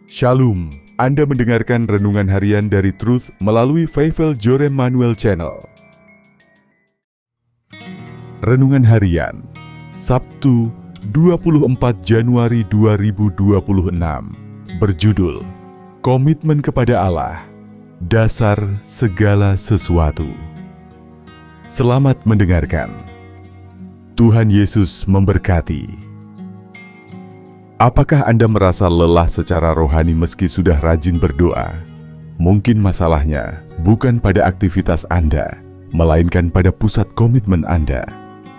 Shalom, Anda mendengarkan Renungan Harian dari Truth melalui Feivel Jorem Manuel Channel. Renungan Harian, Sabtu 24 Januari 2026, berjudul Komitmen kepada Allah, Dasar Segala Sesuatu. Selamat mendengarkan. Tuhan Yesus memberkati. Apakah Anda merasa lelah secara rohani meski sudah rajin berdoa? Mungkin masalahnya bukan pada aktivitas Anda, melainkan pada pusat komitmen Anda.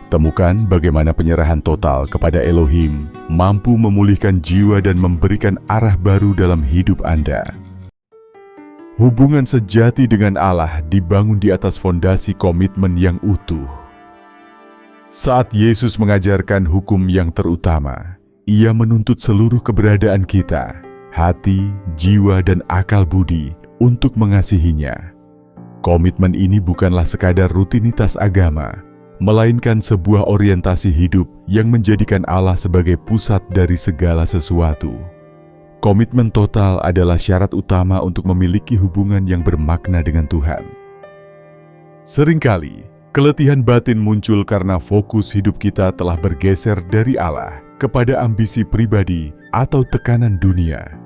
Temukan bagaimana penyerahan total kepada Elohim mampu memulihkan jiwa dan memberikan arah baru dalam hidup Anda. Hubungan sejati dengan Allah dibangun di atas fondasi komitmen yang utuh. Saat Yesus mengajarkan hukum yang terutama, Ia menuntut seluruh keberadaan kita, hati, jiwa, dan akal budi untuk mengasihinya. Komitmen ini bukanlah sekadar rutinitas agama, melainkan sebuah orientasi hidup yang menjadikan Allah sebagai pusat dari segala sesuatu. Komitmen total adalah syarat utama untuk memiliki hubungan yang bermakna dengan Tuhan. Seringkali, keletihan batin muncul karena fokus hidup kita telah bergeser dari Allah kepada ambisi pribadi atau tekanan dunia.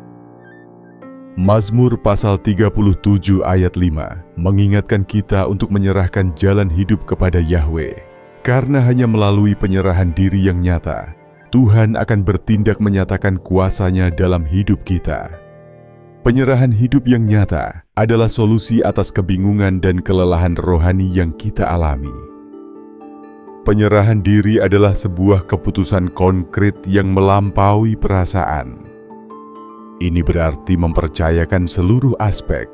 Mazmur pasal 37 ayat 5 mengingatkan kita untuk menyerahkan jalan hidup kepada Yahweh, karena hanya melalui penyerahan diri yang nyata, Tuhan akan bertindak menyatakan kuasa-Nya dalam hidup kita. Penyerahan hidup yang nyata adalah solusi atas kebingungan dan kelelahan rohani yang kita alami. Penyerahan diri adalah sebuah keputusan konkret yang melampaui perasaan. Ini berarti mempercayakan seluruh aspek,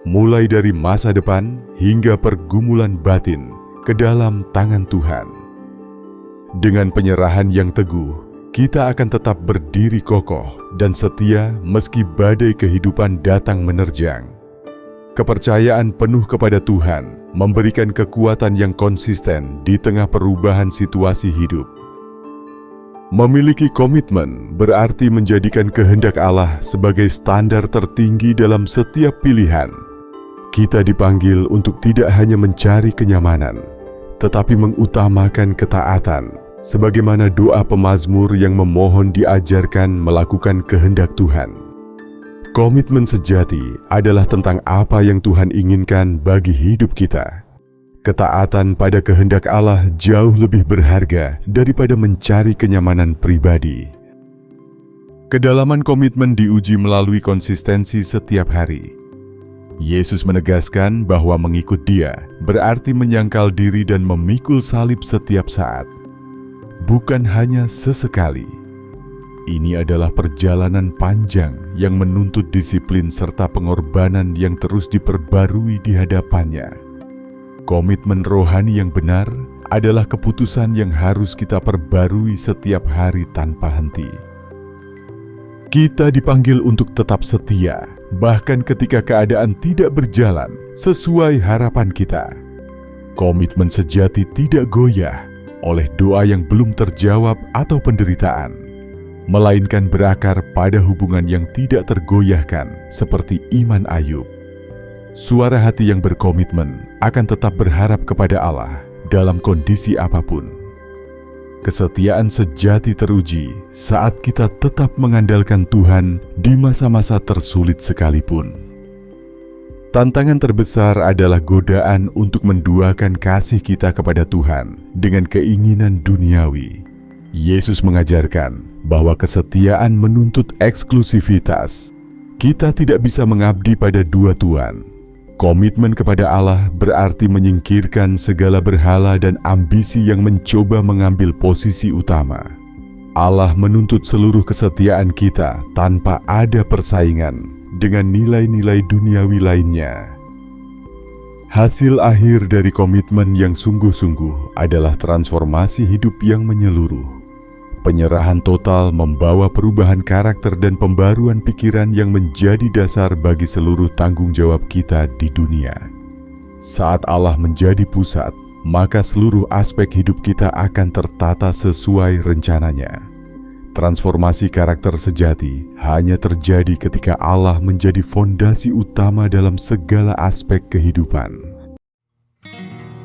mulai dari masa depan hingga pergumulan batin, ke dalam tangan Tuhan. Dengan penyerahan yang teguh, kita akan tetap berdiri kokoh dan setia meski badai kehidupan datang menerjang. Kepercayaan penuh kepada Tuhan memberikan kekuatan yang konsisten di tengah perubahan situasi hidup. Memiliki komitmen berarti menjadikan kehendak Allah sebagai standar tertinggi dalam setiap pilihan. Kita dipanggil untuk tidak hanya mencari kenyamanan, tetapi mengutamakan ketaatan, sebagaimana doa pemazmur yang memohon diajarkan melakukan kehendak Tuhan. Komitmen sejati adalah tentang apa yang Tuhan inginkan bagi hidup kita. Ketaatan pada kehendak Allah jauh lebih berharga daripada mencari kenyamanan pribadi. Kedalaman komitmen diuji melalui konsistensi setiap hari. Yesus menegaskan bahwa mengikut Dia berarti menyangkal diri dan memikul salib setiap saat. Bukan hanya sesekali. Ini adalah perjalanan panjang yang menuntut disiplin serta pengorbanan yang terus diperbarui di hadapannya. Komitmen rohani yang benar adalah keputusan yang harus kita perbarui setiap hari tanpa henti. Kita dipanggil untuk tetap setia, bahkan ketika keadaan tidak berjalan sesuai harapan kita. Komitmen sejati tidak goyah oleh doa yang belum terjawab atau penderitaan, melainkan berakar pada hubungan yang tidak tergoyahkan seperti iman Ayub. Suara hati yang berkomitmen akan tetap berharap kepada Allah dalam kondisi apapun. Kesetiaan sejati teruji saat kita tetap mengandalkan Tuhan di masa-masa tersulit sekalipun. Tantangan terbesar adalah godaan untuk menduakan kasih kita kepada Tuhan dengan keinginan duniawi. Yesus mengajarkan bahwa kesetiaan menuntut eksklusivitas. Kita tidak bisa mengabdi pada dua tuan. Komitmen kepada Allah berarti menyingkirkan segala berhala dan ambisi yang mencoba mengambil posisi utama. Allah menuntut seluruh kesetiaan kita tanpa ada persaingan dengan nilai-nilai duniawi lainnya. Hasil akhir dari komitmen yang sungguh-sungguh adalah transformasi hidup yang menyeluruh. Penyerahan total membawa perubahan karakter dan pembaruan pikiran yang menjadi dasar bagi seluruh tanggung jawab kita di dunia. Saat Allah menjadi pusat, maka seluruh aspek hidup kita akan tertata sesuai rencananya. Transformasi karakter sejati hanya terjadi ketika Allah menjadi fondasi utama dalam segala aspek kehidupan.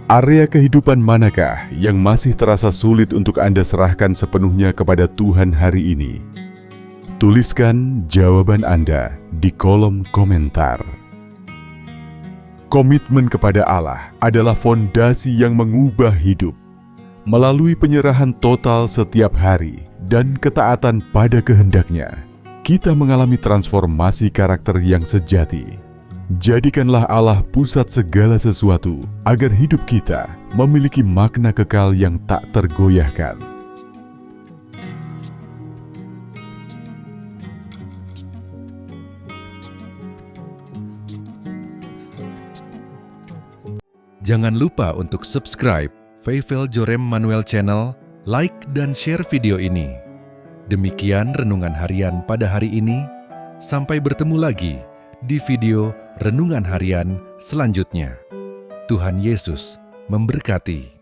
Area kehidupan manakah yang masih terasa sulit untuk Anda serahkan sepenuhnya kepada Tuhan hari ini? Tuliskan jawaban Anda di kolom komentar. Komitmen kepada Allah adalah fondasi yang mengubah hidup. Melalui penyerahan total setiap hari dan ketaatan pada kehendak-Nya, kita mengalami transformasi karakter yang sejati. Jadikanlah Allah pusat segala sesuatu agar hidup kita memiliki makna kekal yang tak tergoyahkan. Jangan lupa untuk subscribe Feivel Jorem Manuel Channel, like dan share video ini. Demikian renungan harian pada hari ini. Sampai bertemu lagi di video renungan harian selanjutnya. Tuhan Yesus memberkati.